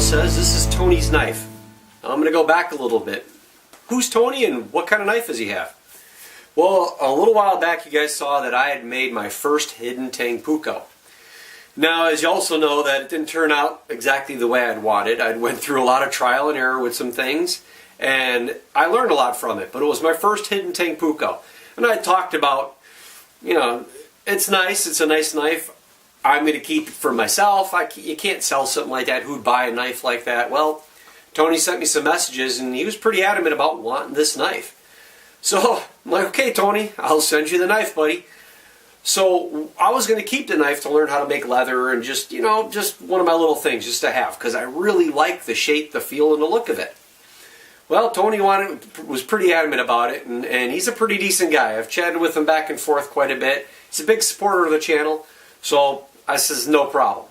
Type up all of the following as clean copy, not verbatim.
says, this is Tony's knife. I'm going to go back a little bit. Who's Tony and what kind of knife does he have? Well, a little while back you guys saw that I had made my first hidden tang puko. Now, as you also know, that it didn't turn out exactly the way I'd wanted. I went through a lot of trial and error with some things, and I learned a lot from it. But it was my first hidden tang puko. And I talked about, you know, it's nice, it's a nice knife. I'm going to keep it for myself. You can't sell something like that. Who'd buy a knife like that? Well, Tony sent me some messages, and he was pretty adamant about wanting this knife. So I'm like, okay, Tony, I'll send you the knife, buddy. So I was going to keep the knife to learn how to make leather and just, you know, just one of my little things just to have, because I really like the shape, the feel, and the look of it. Well, Tony was pretty adamant about it, and he's a pretty decent guy. I've chatted with him back and forth quite a bit. He's a big supporter of the channel, so I says, no problem.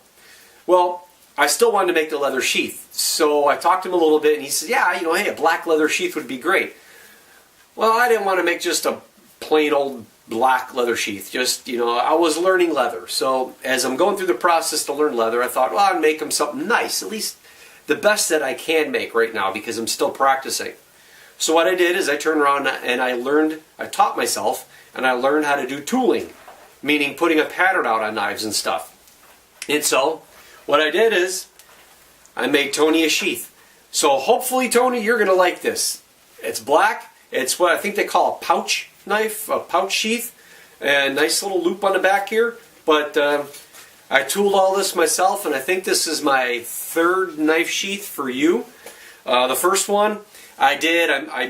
Well, I still wanted to make the leather sheath, so I talked to him a little bit, and he said, yeah, you know, hey, a black leather sheath would be great. Well, I didn't want to make just a plain old black leather sheath. Just, you know, I was learning leather. So as I'm going through the process to learn leather, I thought, well, I'd make them something nice, at least the best that I can make right now because I'm still practicing. So what I did is I turned around and I taught myself, and I learned how to do tooling, meaning putting a pattern out on knives and stuff. And so what I did is I made Tony a sheath. So hopefully, Tony, you're going to like this. It's black. It's what I think they call a pouch knife, a pouch sheath, and nice little loop on the back here. But I tooled all this myself, and I think this is my third knife sheath for you. The first one I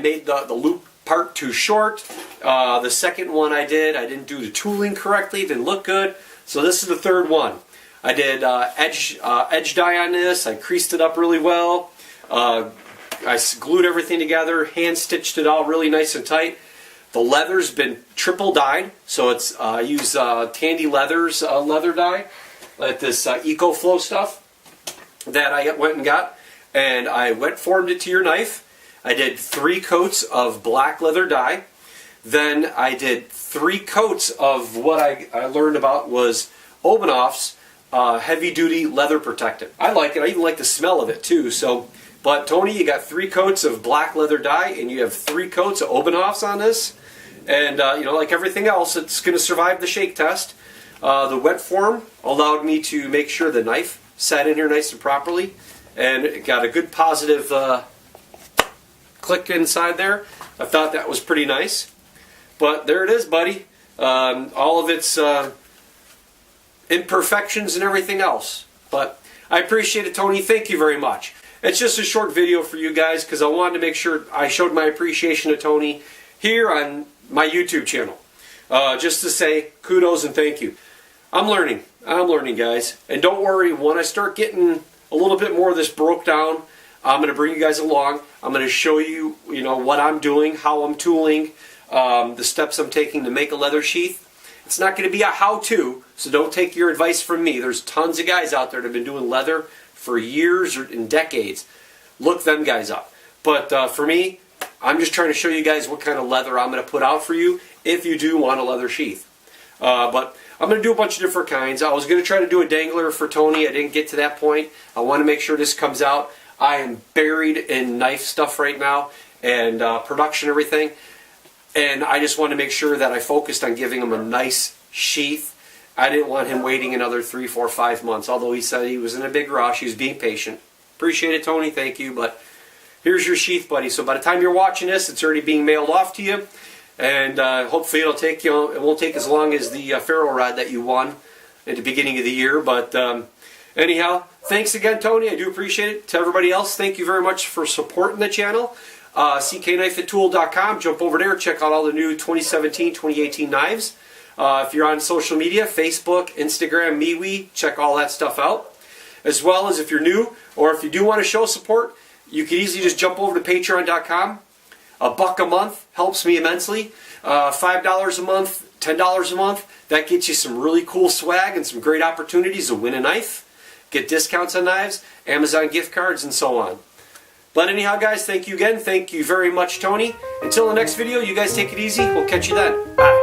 made the loop part too short. The second one I didn't do the tooling correctly, it didn't look good. So this is the third one. I did edge dye on this, I creased it up really well. I glued everything together, hand stitched it all really nice and tight. The leather's been triple dyed, so it's I use Tandy Leather's leather dye, like this EcoFlow stuff that I went and got, and I wet formed it to your knife. I did 3 coats of black leather dye. Then I did 3 coats of what I learned about was Obanoff's heavy duty leather protectant. I like it. I even like the smell of it too. So. But Tony, you got 3 coats of black leather dye, and you have 3 coats of Obanoff's on this. And you know, like everything else, it's going to survive the shake test. The wet form allowed me to make sure the knife sat in here nice and properly, and it got a good positive click inside there. I thought that was pretty nice. But there it is, buddy. All of its imperfections and everything else. But I appreciate it, Tony. Thank you very much. It's just a short video for you guys because I wanted to make sure I showed my appreciation to Tony here on my YouTube channel. Just to say kudos and thank you. I'm learning, guys. And don't worry, when I start getting a little bit more of this broke down, I'm going to bring you guys along. I'm going to show you, you know, what I'm doing, how I'm tooling, the steps I'm taking to make a leather sheath. It's not going to be a how-to, so don't take your advice from me. There's tons of guys out there that have been doing leather for years and decades. Look them guys up. But for me, I'm just trying to show you guys what kind of leather I'm going to put out for you if you do want a leather sheath. But I'm going to do a bunch of different kinds. I was going to try to do a dangler for Tony. I didn't get to that point. I want to make sure this comes out. I am buried in knife stuff right now and production and everything. And I just want to make sure that I focused on giving him a nice sheath. I didn't want him waiting another 3, 4, 5 months, although he said he was in a big rush. He was being patient. Appreciate it, Tony. Thank you. But here's your sheath, buddy. So by the time you're watching this, it's already being mailed off to you. And hopefully it'll take you. It won't take as long as the ferro rod that you won at the beginning of the year. But anyhow, thanks again, Tony. I do appreciate it. To everybody else, thank you very much for supporting the channel. ckknifeandtool.com. Jump over there. Check out all the new 2017, 2018 knives. If you're on social media, Facebook, Instagram, MeWe, check all that stuff out. As well as if you're new, or if you do want to show support, you can easily just jump over to patreon.com. $1 a month helps me immensely. $5 a month, $10 a month, that gets you some really cool swag and some great opportunities to win a knife, get discounts on knives, Amazon gift cards, and so on. But anyhow, guys, thank you again. Thank you very much, Tony. Until the next video, you guys take it easy. We'll catch you then. Bye.